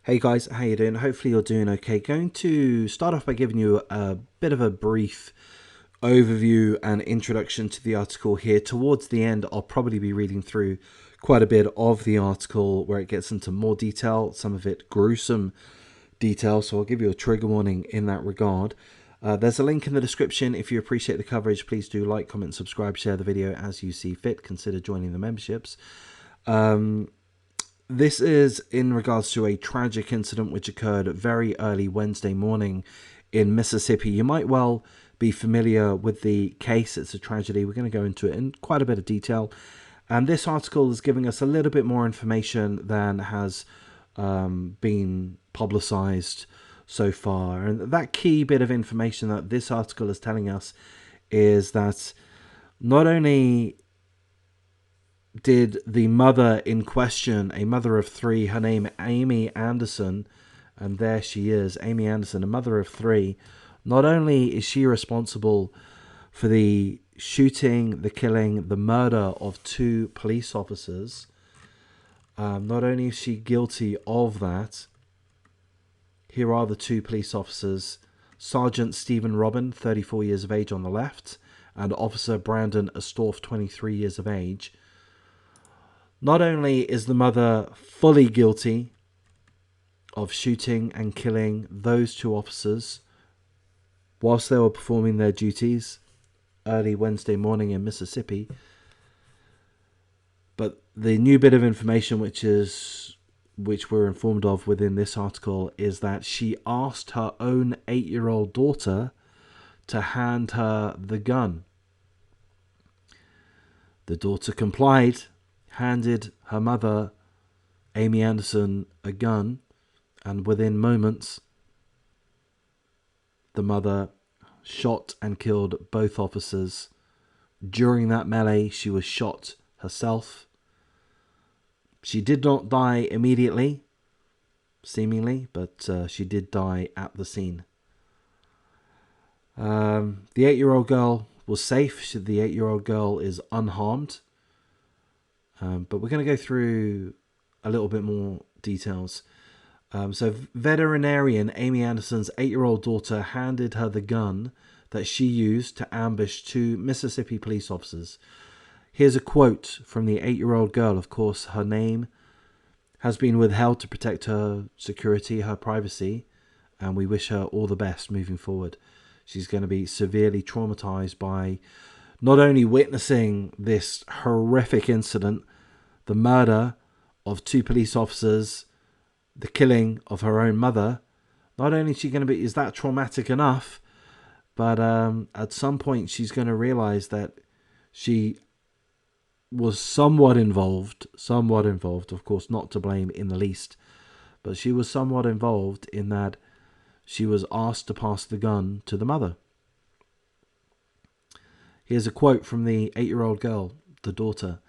Hey guys, how you doing? Hopefully you're doing okay. Going to start off by giving you a bit of a brief overview and introduction to the article here. Towards the end, I'll probably be reading through quite a bit of the article where it gets into more detail, some of it gruesome detail, so I'll give you a trigger warning in that regard. There's a link in the description. If you appreciate the coverage, please do like, comment, subscribe, share the video as you see fit. Consider joining the memberships. This is in regards to a tragic incident which occurred very early Wednesday morning in Mississippi. You might well be familiar with the case. It's a tragedy. We're going to go into it in quite a bit of detail. And this article is giving us a little bit more information than has been publicized so far. And that key bit of information that this article is telling us is that not only did the mother in question, a mother of three, her name Amy Anderson, and there she is, Amy Anderson, a mother of three. Not only is she responsible for the shooting, the killing, the murder of two police officers, not only is she guilty of that, here are the two police officers, Sergeant Stephen Robin, 34 years of age on the left, and Officer Brandon Astorf, 23 years of age. Not only is the mother fully guilty of shooting and killing those two officers whilst they were performing their duties early Wednesday morning in Mississippi, but the new bit of information which we're informed of within this article is that she asked her own 8-year-old daughter to hand her the gun. The daughter complied, handed her mother, Amy Anderson, a gun, and within moments, the mother shot and killed both officers. During that melee, she was shot herself. She did not die immediately, seemingly, but she did die at the scene. The 8-year-old girl was safe. The 8-year-old girl is unharmed. But we're going to go through a little bit more details. So Veterinarian Amy Anderson's 8-year-old daughter handed her the gun that she used to ambush two Mississippi police officers. Here's a quote from the 8-year-old girl. Of course, her name has been withheld to protect her security, her privacy, and we wish her all the best moving forward. She's going to be severely traumatized by not only witnessing this horrific incident, the murder of two police officers, the killing of her own mother. Not only is she going to be, is that traumatic enough, but at some point she's going to realize that she was somewhat involved, of course not to blame in the least, but she was somewhat involved in that she was asked to pass the gun to the mother. Here's a quote from the 8-year-old girl, the daughter.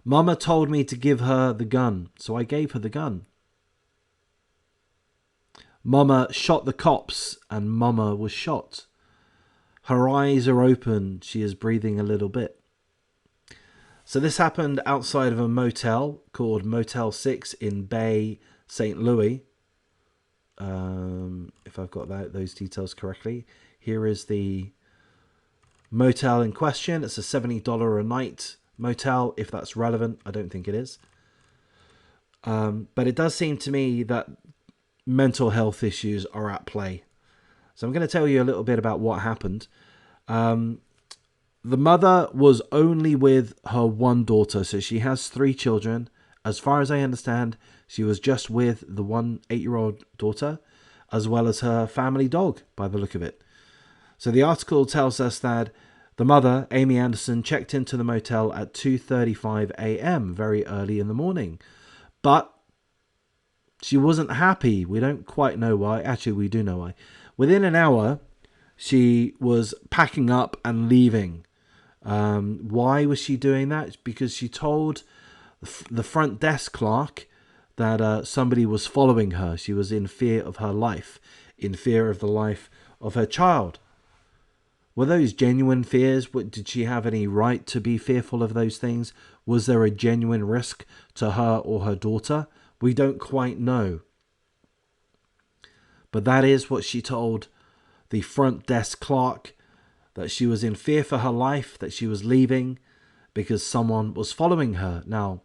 Momma told me to give her the gun, so I gave her the gun. Momma shot the cops, and Momma was shot. Her eyes are open. She is breathing a little bit. So this happened outside of a motel called Motel 6 in Bay, St. Louis. If I've got those details correctly. Here is the motel in question. It's a $70 a night motel, if that's relevant. I don't think it is. But it does seem to me that mental health issues are at play. So I'm going to tell you a little bit about what happened. The mother was only with her one daughter, so she has 3 children. As far as I understand, she was just with the one 8-year-old daughter, as well as her family dog, by the look of it. So the article tells us that the mother, Amy Anderson, checked into the motel at 2:35 a.m., very early in the morning. But she wasn't happy. We don't quite know why. Actually, we do know why. Within an hour, she was packing up and leaving. Why was she doing that? Because she told the front desk clerk that somebody was following her. She was in fear of her life, in fear of the life of her child. Were those genuine fears? Did she have any right to be fearful of those things? Was there a genuine risk to her or her daughter? We don't quite know. But that is what she told the front desk clerk, that she was in fear for her life, that she was leaving because someone was following her. Now,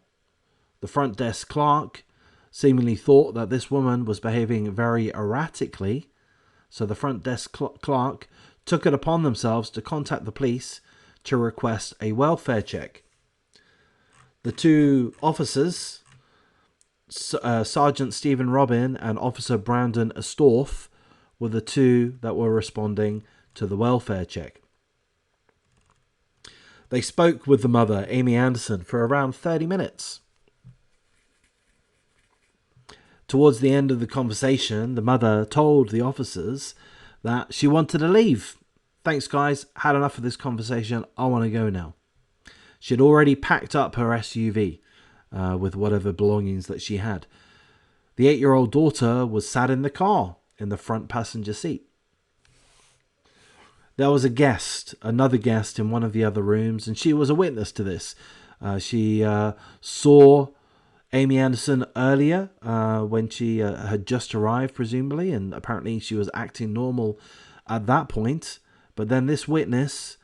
the front desk clerk seemingly thought that this woman was behaving very erratically, so the front desk clerk took it upon themselves to contact the police to request a welfare check. The two officers, Sergeant Stephen Robin and Officer Brandon Astorf, were the two that were responding to the welfare check. They spoke with the mother, Amy Anderson, for around 30 minutes. Towards the end of the conversation, the mother told the officers that she wanted to leave. Thanks, guys. Had enough of this conversation. I want to go now. She had already packed up her SUV with whatever belongings that she had. The 8-year-old daughter was sat in the car in the front passenger seat. There was a guest, another guest in one of the other rooms, and she was a witness to this. She saw Amy Anderson earlier when she had just arrived, presumably, and apparently she was acting normal at that point. But then this witness,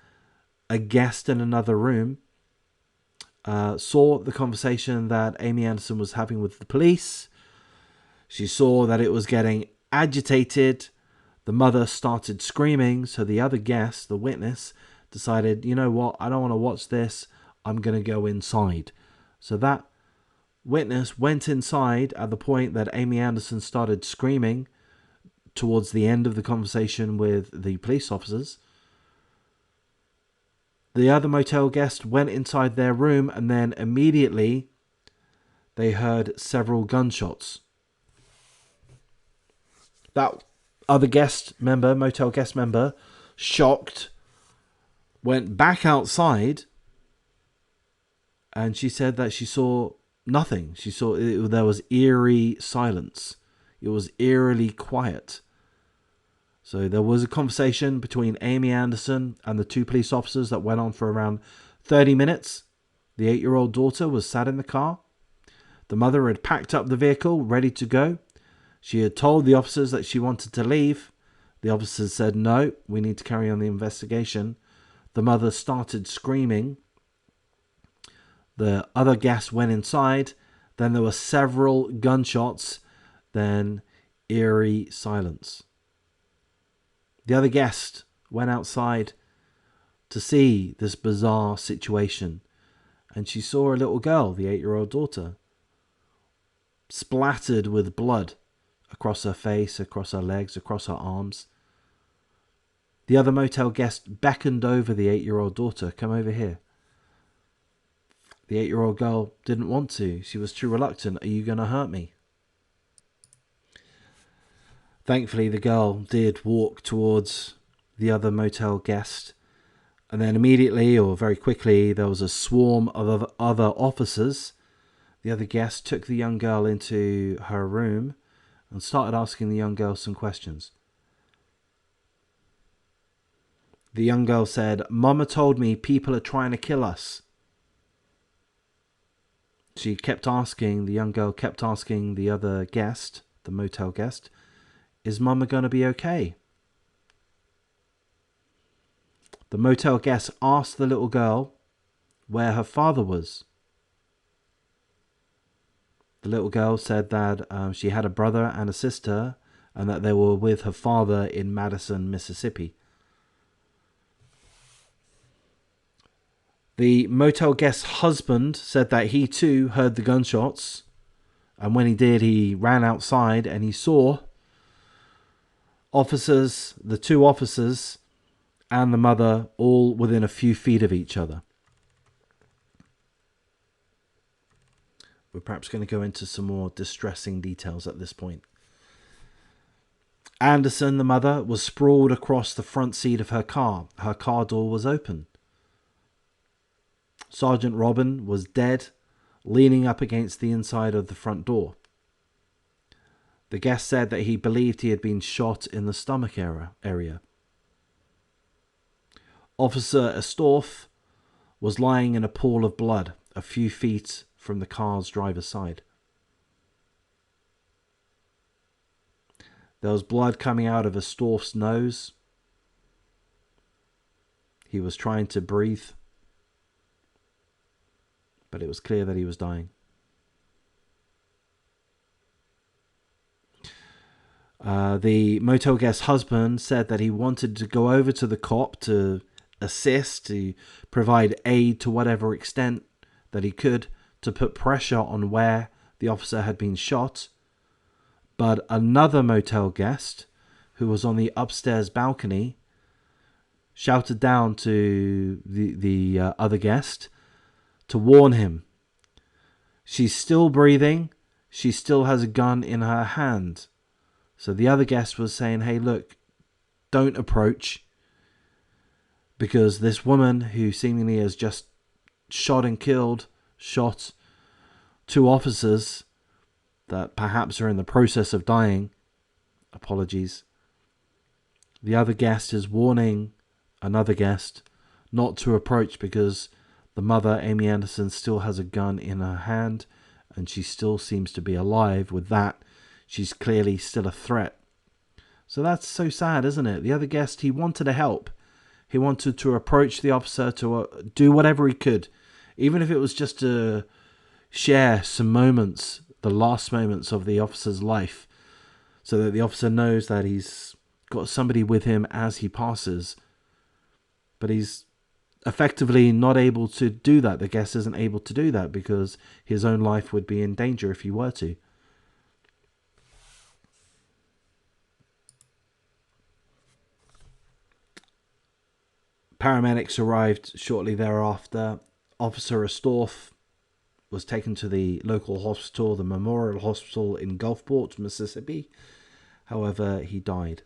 a guest in another room, saw the conversation that Amy Anderson was having with the police. She saw that it was getting agitated. The mother started screaming, so the other guest, the witness, decided, you know what, I don't want to watch this. I'm going to go inside. So that witness went inside at the point that Amy Anderson started screaming towards the end of the conversation with the police officers. The other motel guest went inside their room, and then immediately they heard several gunshots. That other motel guest member, shocked, went back outside, and she said that she saw nothing. She saw there was eerie silence. It was eerily quiet. So there was a conversation between Amy Anderson and the two police officers that went on for around 30 minutes. The 8-year-old daughter was sat in the car. The mother had packed up the vehicle, ready to go. She had told the officers that she wanted to leave. The officers said, no, we need to carry on the investigation. The mother started screaming. The other guest went inside. Then there were several gunshots. Then eerie silence. The other guest went outside to see this bizarre situation, and she saw a little girl, the 8-year-old daughter, splattered with blood across her face, across her legs, across her arms. The other motel guest beckoned over the 8-year-old daughter, come over here. The 8-year-old girl didn't want to. She was too reluctant. Are you going to hurt me? Thankfully, the girl did walk towards the other motel guest. And then immediately, or very quickly, there was a swarm of other officers. The other guest took the young girl into her room and started asking the young girl some questions. The young girl said, "Momma told me people are trying to kill us." The young girl kept asking the other guest, the motel guest, "Is Momma going to be okay?" The motel guest asked the little girl where her father was. The little girl said that she had a brother and a sister and that they were with her father in Madison, Mississippi. The motel guest's husband said that he too heard the gunshots, and when he did, he ran outside and he saw the two officers and the mother all within a few feet of each other. We're perhaps going to go into some more distressing details at this point. Anderson, the mother, was sprawled across the front seat of her car. Her car door was open. Sergeant Robin was dead, leaning up against the inside of the front door. The guest said that he believed he had been shot in the stomach area. Officer Astorf was lying in a pool of blood a few feet from the car's driver's side. There was blood coming out of Astorf's nose. He was trying to breathe, but it was clear that he was dying. The motel guest's husband said that he wanted to go over to the cop to assist, to provide aid to whatever extent that he could, to put pressure on where the officer had been shot. But another motel guest, who was on the upstairs balcony, shouted down to the other guest to warn him. She's still breathing. She still has a gun in her hand. So the other guest was saying, hey, look, don't approach, because this woman who seemingly has just shot two officers that perhaps are in the process of dying. Apologies. The other guest is warning another guest not to approach because the mother, Amy Anderson, still has a gun in her hand and she still seems to be alive. With that, she's clearly still a threat. So that's so sad, isn't it? The other guest, he wanted to help. He wanted to approach the officer, to do whatever he could, even if it was just to share some moments, the last moments of the officer's life, so that the officer knows that he's got somebody with him as he passes. But he's effectively not able to do that. The guest isn't able to do that because his own life would be in danger if he were to. Paramedics arrived shortly thereafter. Officer Astorf was taken to the local hospital, the Memorial Hospital in Gulfport, Mississippi. However, he died.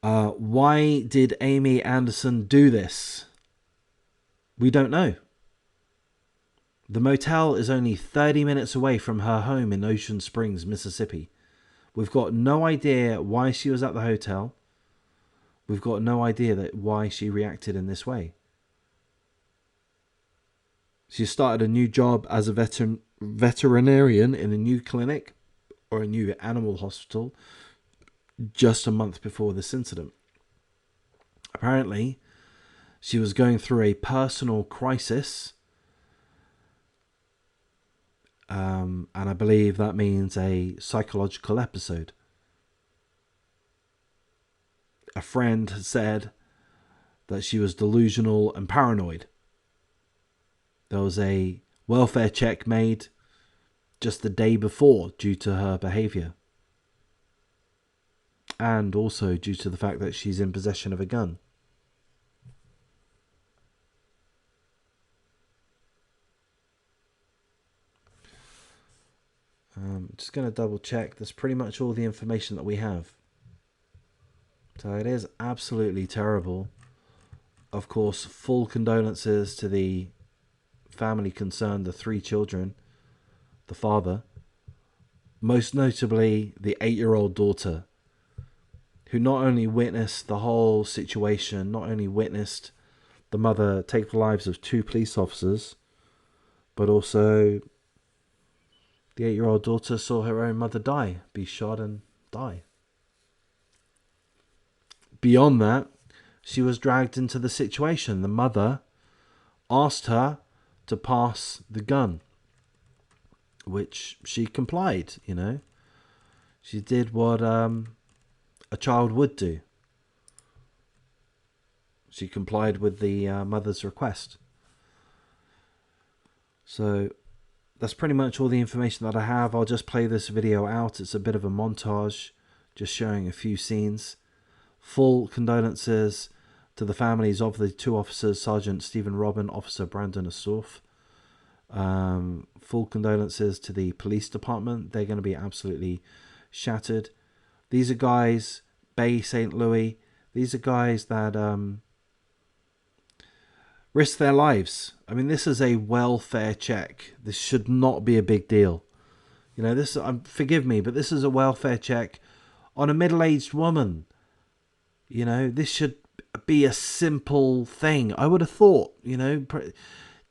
Why did Amy Anderson do this? We don't know. The motel is only 30 minutes away from her home in Ocean Springs, Mississippi. We've got no idea why she was at the hotel. We've got no idea why she reacted in this way. She started a new job as a veterinarian in a new clinic or a new animal hospital just a month before this incident. Apparently, she was going through a personal crisis. And I believe that means a psychological episode. A friend had said that she was delusional and paranoid. There was a welfare check made just the day before due to her behaviour. And also due to the fact that she's in possession of a gun. Just going to double check. That's pretty much all the information that we have. So it is absolutely terrible. Of course, full condolences to the family concerned, the 3 children, the father, most notably the 8-year-old daughter, who not only witnessed the whole situation, not only witnessed the mother take the lives of 2 police officers, but also the 8-year-old daughter saw her own mother be shot and die. Beyond that, she was dragged into the situation. The mother asked her to pass the gun, which she complied, you know. She did what a child would do. She complied with the mother's request. So that's pretty much all the information that I have. I'll just play this video out. It's a bit of a montage, just showing a few scenes. Full condolences to the families of the 2 officers, Sergeant Stephen Robin, Officer Brandon Astorf. Full condolences to the police department. They're going to be absolutely shattered. These are guys, Bay St. Louis, these are guys that risk their lives. I mean, this is a welfare check. This should not be a big deal. You know, this, forgive me, but this is a welfare check on a middle-aged woman. You know, this should be a simple thing. I would have thought, you know,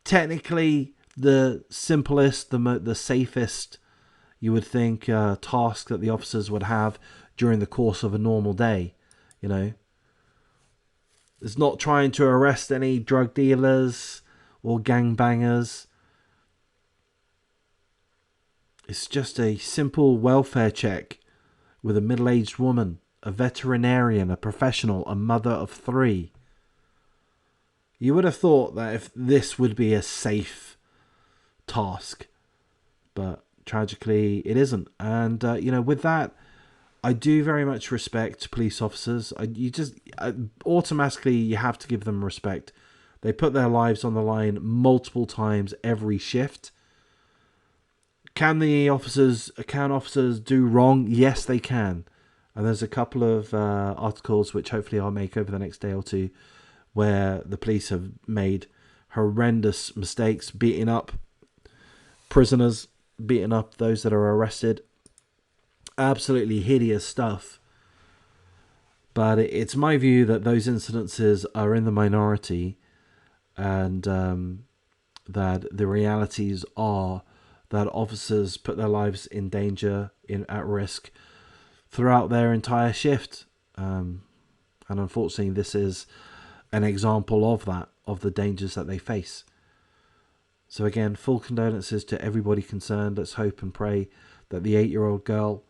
technically the simplest, the safest, you would think task that the officers would have during the course of a normal day. You know, it's not trying to arrest any drug dealers or gangbangers. It's just a simple welfare check with a middle-aged woman, a veterinarian, a professional, a mother of 3. You would have thought that if this would be a safe task, but tragically it isn't. And with that, I do very much respect police officers. Automatically you have to give them respect. They put their lives on the line multiple times every shift. Can officers do wrong? Yes, they can. And there's a couple of articles which hopefully I'll make over the next day or two, where the police have made horrendous mistakes, beating up prisoners, beating up those that are arrested. Absolutely hideous stuff. But it's my view that those incidences are in the minority, and that the realities are that officers put their lives in danger, at risk, throughout their entire shift. And unfortunately, this is an example of that, of the dangers that they face. So again, full condolences to everybody concerned. Let's hope and pray that the 8-year-old girl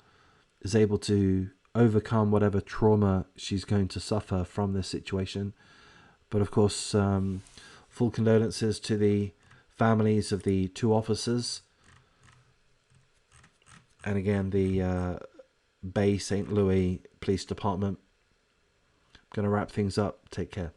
is able to overcome whatever trauma she's going to suffer from this situation. But of course, full condolences to the families of the 2 officers. And again, the Bay St. Louis Police Department. I'm going to wrap things up. Take care.